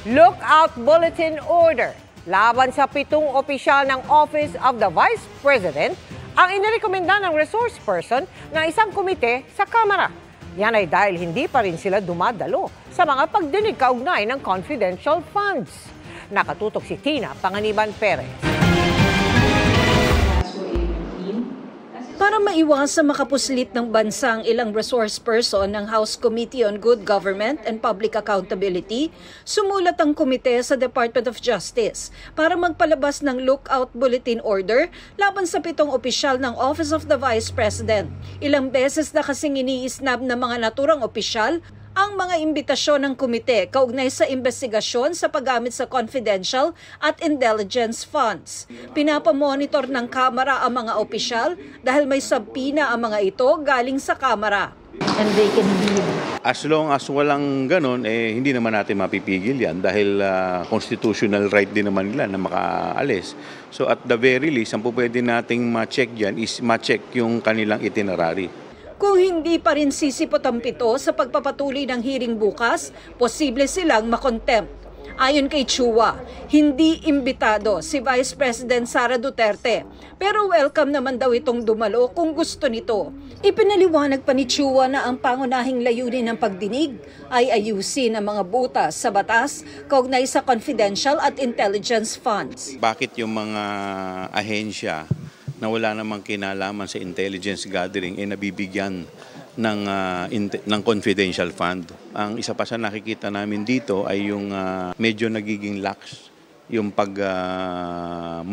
Lookout Bulletin Order laban sa 7 opisyal ng Office of the Vice President ang inirekomenda ng resource person ng isang komite sa Kamara. Yan ay dahil hindi pa rin sila dumadalo sa mga pagdinig kaugnay ng confidential funds. Nakatutok si Tina Panganiban Perez. Para maiwasan makapuslit ng bansa ang ilang resource person ng House Committee on Good Government and Public Accountability, sumulat ang komite sa Department of Justice para magpalabas ng lookout bulletin order laban sa 7 opisyal ng Office of the Vice President. Ilang beses na kasing iniisnab ng mga naturang opisyal ang mga imbitasyon ng komite kaugnay sa investigasyon sa paggamit sa confidential at intelligence funds. Pinapamonitor ng Kamara ang mga opisyal dahil may sabpina ang mga ito galing sa Kamara. And they can leave. As long as walang ganon, hindi naman natin mapipigil yan dahil constitutional right din naman nila na makaalis. So at the very least, ang pwede nating ma-check dyan is ma-check yung kanilang itinerary. Kung hindi pa rin sisipot ang 7 sa pagpapatuloy ng hearing bukas, posible silang makontempt. Ayon kay Chua, hindi imbitado si Vice President Sara Duterte, pero welcome naman daw itong dumalo kung gusto nito. Ipinaliwanag pa ni Chua na ang pangunahing layunin ng pagdinig ay ayusin ang mga butas sa batas kaugnay sa confidential at intelligence funds. Bakit yung mga ahensya na wala namang kinalaman sa intelligence gathering nabibigyan ng confidential fund? Ang isa pa sa nakikita namin dito ay yung medyo nagiging lax yung pag-monitor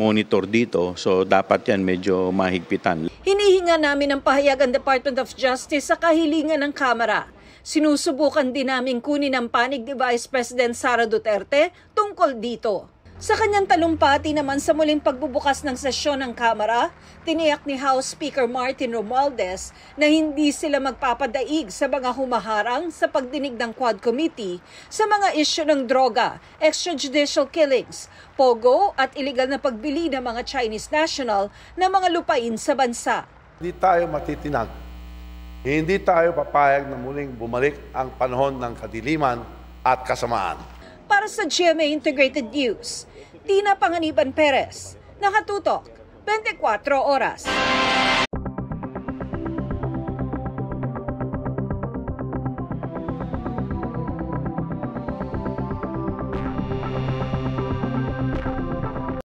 dito. So dapat yan medyo mahigpitan. Hinihinga namin ang pahayag ang Department of Justice sa kahilingan ng Kamara. Sinusubukan din namin kunin ang panig ni Vice President Sara Duterte tungkol dito. Sa kanyang talumpati naman sa muling pagbubukas ng sesyon ng Kamara, tiniyak ni House Speaker Martin Romualdez na hindi sila magpapadaig sa mga humaharang sa pagdinig ng Quad Committee sa mga isyu ng droga, extrajudicial killings, pogo at iligal na pagbili ng mga Chinese national na mga lupain sa bansa. Hindi tayo matitinag. Hindi tayo papayag na muling bumalik ang panahon ng kadiliman at kasamaan. Para sa GMA Integrated News, Tina Panganiban Perez, nakatutok, 24 oras.